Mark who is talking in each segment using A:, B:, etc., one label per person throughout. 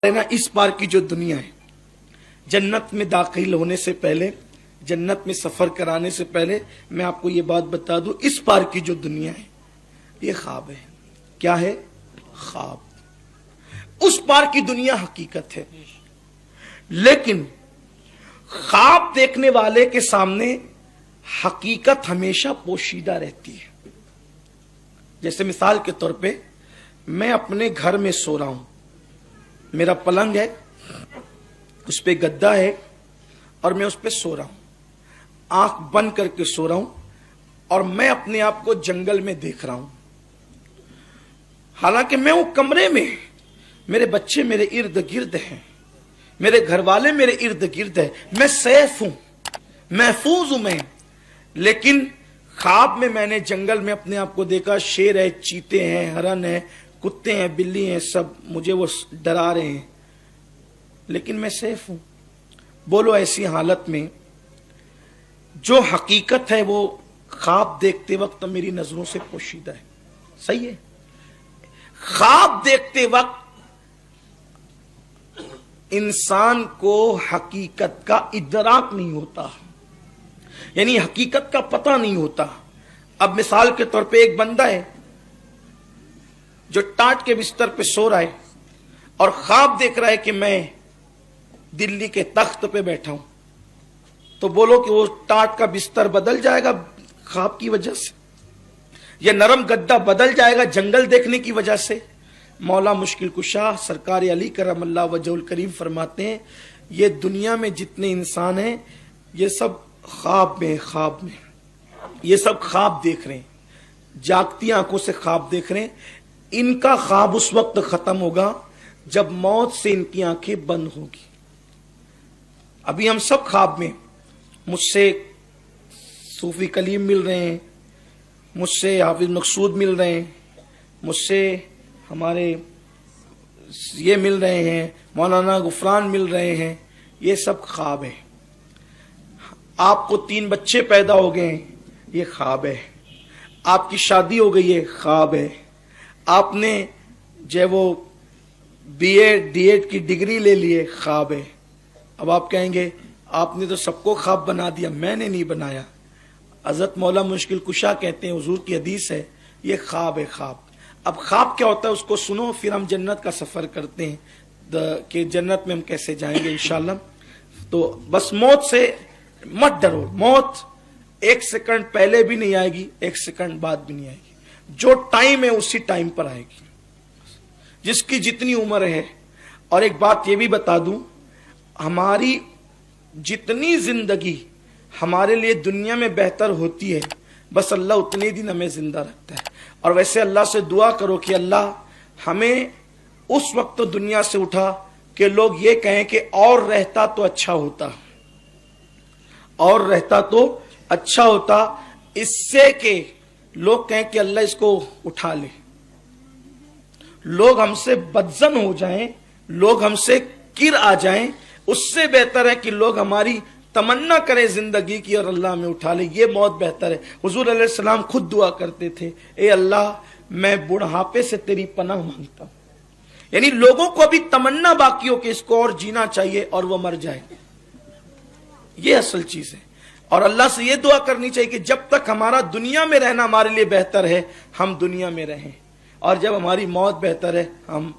A: نا اس پار کی جو دنیا ہے، جنت میں داخل ہونے سے پہلے، جنت میں سفر کرانے سے پہلے میں آپ کو یہ بات بتا دوں، اس پار کی جو دنیا ہے یہ خواب ہے۔ کیا ہے؟ خواب۔ اس پار کی دنیا حقیقت ہے، لیکن خواب دیکھنے والے کے سامنے حقیقت ہمیشہ پوشیدہ رہتی ہے۔ جیسے مثال کے طور پہ میں اپنے گھر میں سو رہا ہوں، میرا پلنگ ہے، اس پہ گدا ہے اور میں اس پہ سو رہا ہوں، آنکھ بند کر کے سو رہا ہوں اور میں اپنے آپ کو جنگل میں دیکھ رہا ہوں۔ حالانکہ میں ہوں کمرے میں، میرے بچے میرے ارد گرد ہیں، میرے گھر والے میرے ارد گرد ہیں، میں سیف ہوں، محفوظ ہوں میں، لیکن خواب میں نے جنگل میں اپنے آپ کو دیکھا، شیر ہے، چیتے ہیں، ہرن ہے، کتے ہیں، بلی ہیں، سب مجھے وہ ڈرا رہے ہیں، لیکن میں سیف ہوں۔ بولو ایسی حالت میں جو حقیقت ہے وہ خواب دیکھتے وقت میری نظروں سے پوشیدہ ہے، صحیح ہے؟ خواب دیکھتے وقت انسان کو حقیقت کا ادراک نہیں ہوتا، یعنی حقیقت کا پتہ نہیں ہوتا۔ اب مثال کے طور پہ ایک بندہ ہے جو ٹاٹ کے بستر پہ سو رہا ہے اور خواب دیکھ رہا ہے کہ میں دلی کے تخت پہ بیٹھا ہوں، تو بولو کہ وہ ٹاٹ کا بستر بدل جائے گا خواب کی وجہ سے، یا نرم گدا بدل جائے گا جنگل دیکھنے کی وجہ سے؟ مولا مشکل کشا سرکار علی کرم اللہ وجہ الکریم فرماتے ہیں یہ دنیا میں جتنے انسان ہیں یہ سب خواب میں یہ سب خواب دیکھ رہے ہیں، جاگتی آنکھوں سے خواب دیکھ رہے ہیں۔ ان کا خواب اس وقت ختم ہوگا جب موت سے ان کی آنکھیں بند ہوگی۔ ابھی ہم سب خواب میں، مجھ سے صوفی کلیم مل رہے ہیں، مجھ سے حافظ مقصود مل رہے ہیں، مجھ سے ہمارے یہ مل رہے ہیں، مولانا غفران مل رہے ہیں، یہ سب خواب ہے۔ آپ کو 3 بچے پیدا ہو گئے ہیں، یہ خواب ہے۔ آپ کی شادی ہو گئی ہے، خواب ہے۔ آپ نے جو وہ بی ایڈ ڈی ایڈ کی ڈگری لے لیے، خواب ہے۔ اب آپ کہیں گے آپ نے تو سب کو خواب بنا دیا، میں نے نہیں بنایا۔ حضرت مولا مشکل کشا کہتے ہیں، حضور کی حدیث ہے، یہ خواب ہے، خواب۔ اب خواب کیا ہوتا ہے اس کو سنو، پھر ہم جنت کا سفر کرتے ہیں کہ جنت میں ہم کیسے جائیں گے انشاءاللہ۔ تو بس موت سے مت ڈرو، موت 1 سیکنڈ پہلے بھی نہیں آئے گی، 1 سیکنڈ بعد بھی نہیں آئے گی، جو ٹائم ہے اسی ٹائم پر آئے گی، جس کی جتنی عمر ہے۔ اور ایک بات یہ بھی بتا دوں، ہماری جتنی زندگی ہمارے لیے دنیا میں بہتر ہوتی ہے، بس اللہ اتنے دن ہمیں زندہ رکھتا ہے۔ اور ویسے اللہ سے دعا کرو کہ اللہ ہمیں اس وقت دنیا سے اٹھا کہ لوگ یہ کہیں کہ اور رہتا تو اچھا ہوتا، اور رہتا تو اچھا ہوتا، اس سے کہ لوگ کہیں کہ اللہ اس کو اٹھا لے، لوگ ہم سے بدظن ہو جائیں، لوگ ہم سے کر آ جائیں، اس سے بہتر ہے کہ لوگ ہماری تمنا کریں زندگی کی اور اللہ ہمیں اٹھا لے، یہ موت بہتر ہے۔ حضور علیہ السلام خود دعا کرتے تھے، اے اللہ میں بڑھاپے سے تیری پناہ مانگتا ہوں، یعنی لوگوں کو ابھی تمنا باقی ہو کہ اس کو اور جینا چاہیے اور وہ مر جائے، یہ اصل چیز ہے۔ اور اللہ سے یہ دعا کرنی چاہیے کہ جب تک ہمارا دنیا میں رہنا ہمارے لیے بہتر ہے ہم دنیا میں رہیں، اور جب ہماری موت بہتر ہے ہم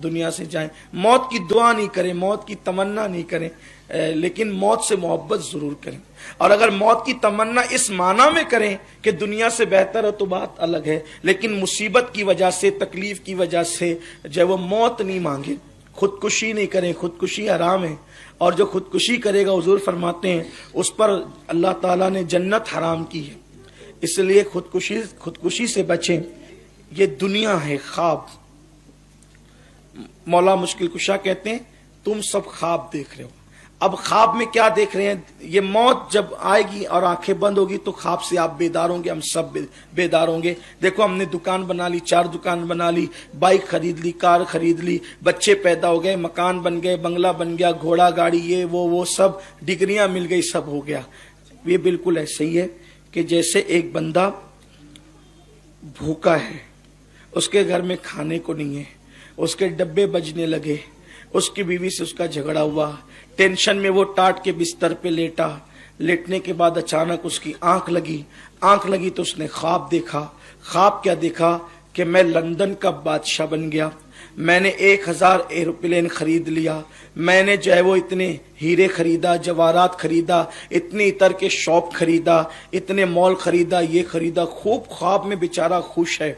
A: دنیا سے جائیں۔ موت کی دعا نہیں کریں، موت کی تمنا نہیں کریں، لیکن موت سے محبت ضرور کریں۔ اور اگر موت کی تمنا اس معنی میں کریں کہ دنیا سے بہتر ہے تو بات الگ ہے، لیکن مصیبت کی وجہ سے، تکلیف کی وجہ سے جب وہ موت نہیں مانگے، خودکشی نہیں کریں، خودکشی حرام ہے، اور جو خودکشی کرے گا حضور فرماتے ہیں اس پر اللہ تعالیٰ نے جنت حرام کی ہے۔ اس لیے خودکشی سے بچیں، یہ دنیا ہے خواب۔ مولا مشکل کشا کہتے ہیں تم سب خواب دیکھ رہے ہو۔ اب خواب میں کیا دیکھ رہے ہیں؟ یہ موت جب آئے گی اور آنکھیں بند ہوگی تو خواب سے آپ بیدار ہوں گے، ہم سب بیدار ہوں گے۔ دیکھو ہم نے دکان بنا لی، 4 دکان بنا لی، بائک خرید لی، کار خرید لی، بچے پیدا ہو گئے، مکان بن گئے، بنگلہ بن گیا، گھوڑا گاڑی، یہ وہ سب، ڈگریاں مل گئی، سب ہو گیا۔ یہ بالکل ایسے ہی ہے کہ جیسے ایک بندہ بھوکا ہے، اس کے گھر میں کھانے کو نہیں ہے، اس کے ڈبے بجنے لگے، اس کی بیوی سے اس کا جھگڑا ہوا، ٹینشن میں وہ ٹاٹ کے بستر پہ لیٹا، لیٹنے کے بعد اچانک اس کی آنکھ لگی تو اس نے خواب دیکھا۔ خواب کیا دیکھا کہ میں لندن کا بادشاہ بن گیا، میں نے 1000 ایروپلین خرید لیا، میں نے جو ہے وہ اتنے ہیرے خریدا، جواہرات خریدا، اتنے عطر کے شاپ خریدا، اتنے مال خریدا، یہ خریدا، خوب خواب میں بیچارہ خوش ہے،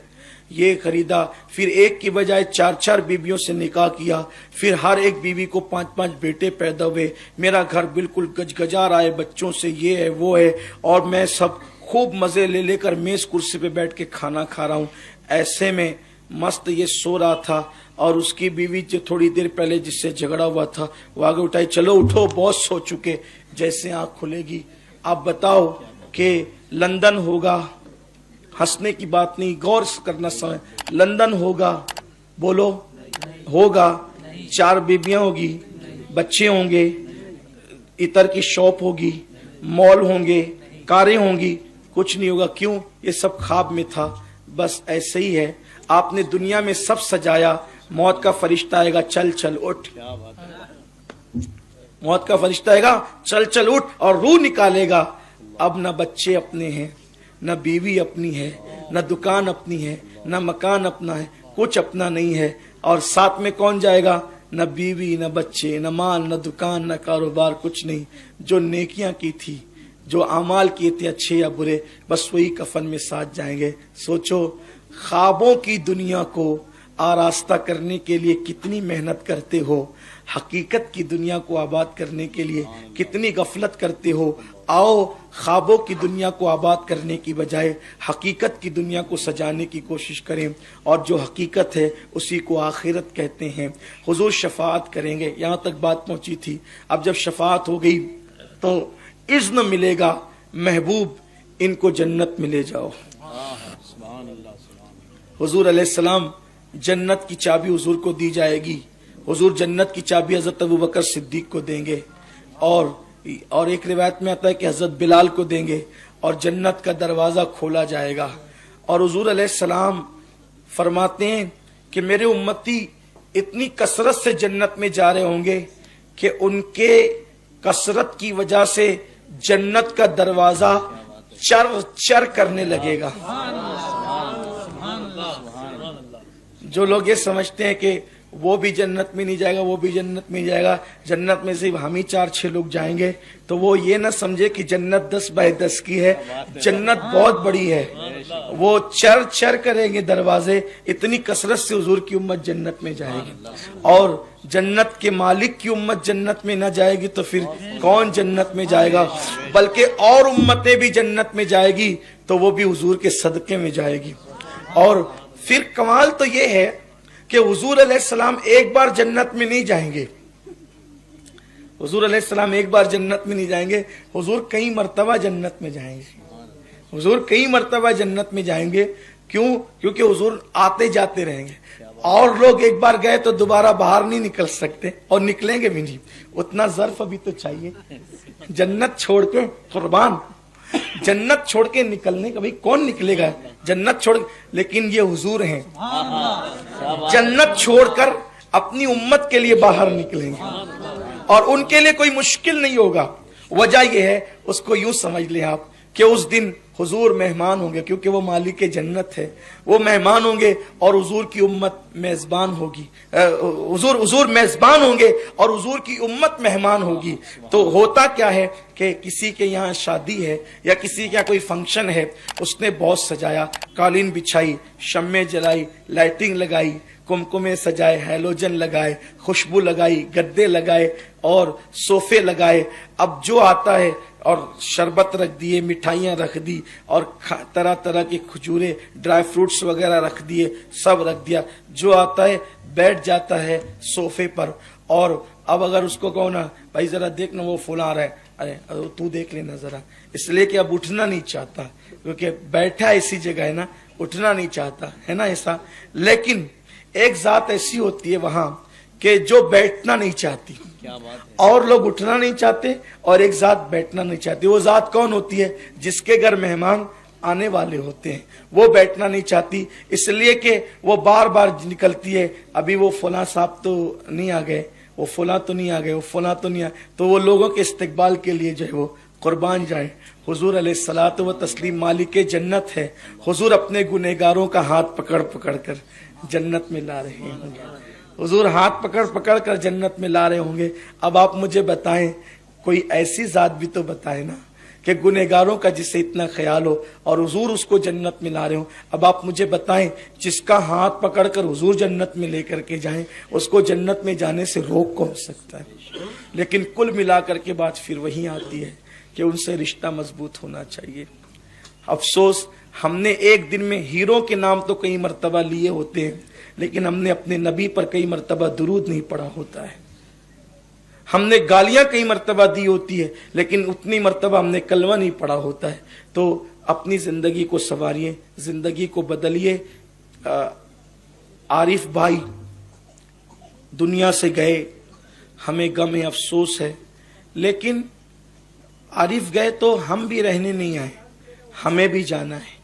A: یہ خریدا۔ پھر ایک کی بجائے 4 بیویوں سے نکاح کیا، پھر ہر ایک بیوی کو 5 بیٹے پیدا ہوئے، میرا گھر بالکل گجگجا رہا ہے بچوں سے، یہ ہے وہ ہے، اور میں سب خوب مزے لے کر میز کرسی پہ بیٹھ کے کھانا کھا رہا ہوں۔ ایسے میں مست یہ سو رہا تھا، اور اس کی بیوی جو تھوڑی دیر پہلے جس سے جھگڑا ہوا تھا وہ آگے اٹھائی، چلو اٹھو بہت سو چکے۔ جیسے آنکھ کھلے گی، آپ بتاؤ کہ لندن ہوگا، ہنسنے کی بات نہیں، غور کرنا سمجھ، لندن ہوگا، بولو ہوگا، 4 بیویاں ہوگی، بچے ہوں گے، عطر کی شاپ ہوگی، مال ہوں گے، کاریں ہوں گی، کچھ نہیں ہوگا۔ کیوں؟ یہ سب خواب میں تھا۔ بس ایسے ہی ہے، آپ نے دنیا میں سب سجایا، موت کا فرشتہ آئے گا، چل اٹھ، موت کا فرشتہ آئے گا، چل اٹھ، اور روح نکالے گا۔ اب نہ بچے اپنے ہیں، نہ بیوی اپنی ہے، نہ دکان اپنی ہے، نہ مکان اپنا ہے، کچھ اپنا نہیں ہے۔ اور ساتھ میں کون جائے گا؟ نہ بیوی، نہ بچے، نہ مال، نہ دکان، نہ کاروبار، کچھ نہیں۔ جو نیکیاں کی تھی، جو اعمال کیے تھے اچھے یا برے، بس وہی کفن میں ساتھ جائیں گے۔ سوچو، خوابوں کی دنیا کو آراستہ کرنے کے لیے کتنی محنت کرتے ہو، حقیقت کی دنیا کو آباد کرنے کے لیے کتنی غفلت کرتے ہو۔ آؤ خوابوں کی دنیا کو آباد کرنے کی بجائے حقیقت کی دنیا کو سجانے کی کوشش کریں، اور جو حقیقت ہے اسی کو آخرت کہتے ہیں۔ حضور شفاعت کریں گے، یہاں تک بات پہنچی تھی۔ اب جب شفاعت ہو گئی تو اذن ملے گا، محبوب ان کو جنت میں لے جاؤ۔ حضور علیہ السلام، جنت کی چابی حضور کو دی جائے گی، حضور جنت کی چابی حضرت ابوبکر صدیق کو دیں گے، اور ایک روایت میں آتا ہے کہ حضرت بلال کو دیں گے، اور جنت کا دروازہ کھولا جائے گا۔ اور حضور علیہ السلام فرماتے ہیں کہ میرے امتی اتنی کثرت سے جنت میں جا رہے ہوں گے کہ ان کے کثرت کی وجہ سے جنت کا دروازہ چر کرنے لگے گا۔ جو لوگ یہ سمجھتے ہیں کہ وہ بھی جنت میں نہیں جائے گا، وہ بھی جنت میں جائے گا، جنت میں صرف ہم ہی 4-6 لوگ جائیں گے، تو وہ یہ نہ سمجھے کہ جنت 10x10 کی ہے، جنت بہت بڑی ہے۔ وہ چر کریں گے دروازے، اتنی کثرت سے حضور کی امت جنت میں جائے گی۔ اور جنت کے مالک کی امت جنت میں نہ جائے گی تو پھر کون جنت میں جائے گا؟ بلکہ اور امتیں بھی جنت میں جائے گی تو وہ بھی حضور کے صدقے میں جائے گی۔ اور پھر کمال تو یہ ہے کہ حضور علیہ السلام ایک بار جنت میں نہیں جائیں گے، حضور علیہ السلام ایک بار جنت میں نہیں جائیں گے، حضور کئی مرتبہ جنت میں جائیں گے، حضور کئی مرتبہ جنت میں جائیں گے۔ کیوں؟ کیونکہ حضور آتے جاتے رہیں گے، اور لوگ ایک بار گئے تو دوبارہ باہر نہیں نکل سکتے، اور نکلیں گے بھی نہیں، اتنا ظرف ابھی تو چاہیے۔ جنت چھوڑ کے قربان، جنت چھوڑ کے نکلنے کا، بھئی کون نکلے گا جنت چھوڑ، لیکن یہ حضور ہیں، جنت چھوڑ کر اپنی امت کے لیے باہر نکلیں گے، اور ان کے لیے کوئی مشکل نہیں ہوگا۔ وجہ یہ ہے، اس کو یوں سمجھ لیں آپ کہ اس دن حضور مہمان ہوں گے، کیونکہ وہ مالک جنت ہے، وہ مہمان ہوں گے اور حضور کی امت میزبان ہوگی، حضور میزبان ہوں گے اور حضور کی امت مہمان ہوگی۔ تو ہوتا کیا ہے کہ کسی کے یہاں شادی ہے یا کسی کا کوئی فنکشن ہے، اس نے بہت سجایا، قالین بچھائی، شمع جلائی، لائٹنگ لگائی، کمکمے سجائے، ہیلوجن لگائے، خوشبو لگائی، گدے لگائے اور صوفے لگائے۔ اب جو آتا ہے اور شربت رکھ دیے، مٹھائیاں رکھ دی، اور طرح طرح کے کھجورے، ڈرائی فروٹس وغیرہ رکھ دیے، سب رکھ دیا۔ جو آتا ہے بیٹھ جاتا ہے صوفے پر، اور اب اگر اس کو کہو نا بھائی ذرا دیکھ نا وہ فلاں آ رہا ہے، ارے تو دیکھ لینا ذرا، اس لیے کہ اب اٹھنا نہیں چاہتا، کیونکہ بیٹھا ایسی جگہ ہے نا، اٹھنا نہیں چاہتا ہے نا ایسا۔ لیکن ایک ذات ایسی ہوتی ہے وہاں کہ جو بیٹھنا نہیں چاہتی، اور لوگ اٹھنا نہیں چاہتے، اور ایک ذات بیٹھنا نہیں چاہتی۔ وہ ذات کون ہوتی ہے؟ جس کے گھر مہمان آنے والے ہوتے ہیں، وہ بیٹھنا نہیں چاہتی، اس لیے کہ وہ بار بار نکلتی ہے، ابھی وہ فلاں صاحب تو نہیں آ گئے، وہ فلاں تو نہیں آ گئے، وہ فلاں تو نہیں آئے، تو وہ لوگوں کے استقبال کے لیے جو ہے وہ قربان جائیں۔ حضور علیہ الصلوۃ و تسلیم مالک جنت ہے، حضور اپنے گنہگاروں کا ہاتھ پکڑ پکڑ کر جنت میں لا رہے ہوں گے، حضور ہاتھ پکڑ پکڑ کر جنت میں لا رہے ہوں گے۔ اب آپ مجھے بتائیں، کوئی ایسی ذات بھی تو بتائے نا کہ گنہگاروں کا جسے اتنا خیال ہو اور حضور اس کو جنت میں لا رہے ہوں۔ اب آپ مجھے بتائیں، جس کا ہاتھ پکڑ کر حضور جنت میں لے کر کے جائیں، اس کو جنت میں جانے سے روک کون سکتا ہے؟ لیکن کل ملا کر کے بات پھر وہی آتی ہے کہ ان سے رشتہ مضبوط ہونا چاہیے۔ افسوس، ہم نے ایک دن میں ہیروں کے نام تو کئی مرتبہ لیے ہوتے ہیں، لیکن ہم نے اپنے نبی پر کئی مرتبہ درود نہیں پڑھا ہوتا ہے۔ ہم نے گالیاں کئی مرتبہ دی ہوتی ہے، لیکن اتنی مرتبہ ہم نے کلمہ نہیں پڑھا ہوتا ہے۔ تو اپنی زندگی کو سنواریے، زندگی کو بدلیے۔ عارف بھائی دنیا سے گئے، ہمیں غم ہے، افسوس ہے، لیکن عارف گئے تو ہم بھی رہنے نہیں آئے، ہمیں بھی جانا ہے۔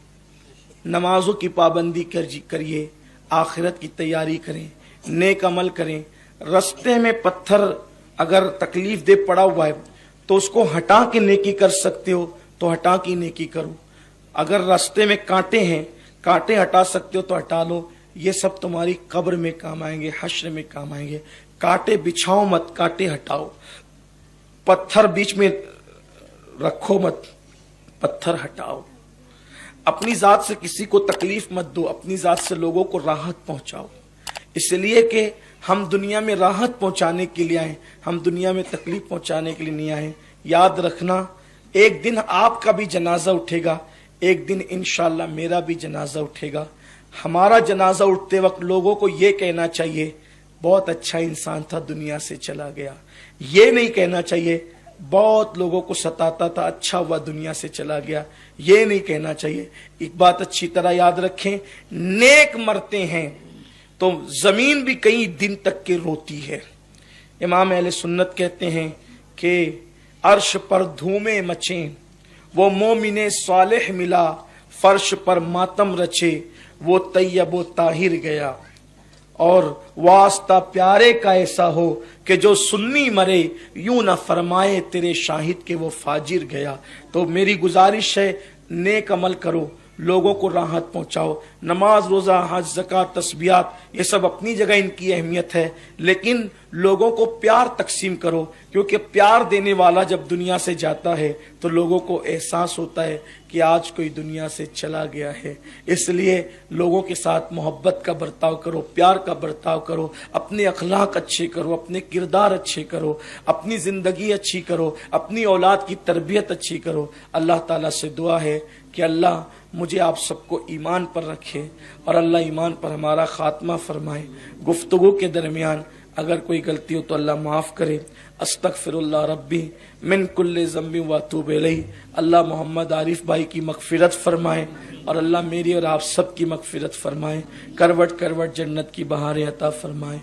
A: نمازوں کی پابندی کریے، آخرت کی تیاری کریں، نیک عمل کریں۔ رستے میں پتھر اگر تکلیف دے پڑا ہوا ہے تو اس کو ہٹا کے نیکی کر سکتے ہو تو ہٹا کے نیکی کرو۔ اگر راستے میں کانٹے ہیں، کانٹے ہٹا سکتے ہو تو ہٹا لو، یہ سب تمہاری قبر میں کام آئیں گے، حشر میں کام آئیں گے۔ کانٹے بچھاؤ مت، کانٹے ہٹاؤ۔ پتھر بیچ میں رکھو مت، پتھر ہٹاؤ۔ اپنی ذات سے کسی کو تکلیف مت دو، اپنی ذات سے لوگوں کو راحت پہنچاؤ، اس لیے کہ ہم دنیا میں راحت پہنچانے کے لیے آئے، ہم دنیا میں تکلیف پہنچانے کے لیے نہیں آئے۔ یاد رکھنا، ایک دن آپ کا بھی جنازہ اٹھے گا، ایک دن انشاءاللہ میرا بھی جنازہ اٹھے گا۔ ہمارا جنازہ اٹھتے وقت لوگوں کو یہ کہنا چاہیے بہت اچھا انسان تھا، دنیا سے چلا گیا۔ یہ نہیں کہنا چاہیے بہت لوگوں کو ستاتا تھا، اچھا ہوا دنیا سے چلا گیا۔ یہ نہیں کہنا چاہیے۔ ایک بات اچھی طرح یاد رکھیں، نیک مرتے ہیں تو زمین بھی کئی دن تک کے روتی ہے۔ امام اہل سنت کہتے ہیں کہ عرش پر دھومیں مچیں، وہ مومن صالح ملا، فرش پر ماتم رچے، وہ طیب و طاہر گیا۔ اور واسطہ پیارے کا ایسا ہو کہ جو سنی مرے، یوں نہ فرمائے تیرے شاہد کے وہ فاجر گیا۔ تو میری گزارش ہے، نیک عمل کرو، لوگوں کو راحت پہنچاؤ۔ نماز، روزہ، حج، زکوٰۃ، تسبیحات، یہ سب اپنی جگہ ان کی اہمیت ہے، لیکن لوگوں کو پیار تقسیم کرو، کیونکہ پیار دینے والا جب دنیا سے جاتا ہے تو لوگوں کو احساس ہوتا ہے کہ آج کوئی دنیا سے چلا گیا ہے۔ اس لیے لوگوں کے ساتھ محبت کا برتاؤ کرو، پیار کا برتاؤ کرو، اپنے اخلاق اچھے کرو، اپنے کردار اچھے کرو، اپنی زندگی اچھی کرو، اپنی اولاد کی تربیت اچھی کرو۔ اللہ تعالیٰ سے دعا ہے کہ اللہ مجھے آپ سب کو ایمان پر رکھے اور اللہ ایمان پر ہمارا خاتمہ فرمائے۔ گفتگو کے درمیان اگر کوئی غلطی ہو تو اللہ معاف کرے۔ استغفر اللہ ربی من کل ذنب واتوب الیہ۔ اللہ محمد عارف بھائی کی مغفرت فرمائے اور اللہ میری اور آپ سب کی مغفرت فرمائے، کروٹ کروٹ جنت کی بہاریں عطا فرمائے۔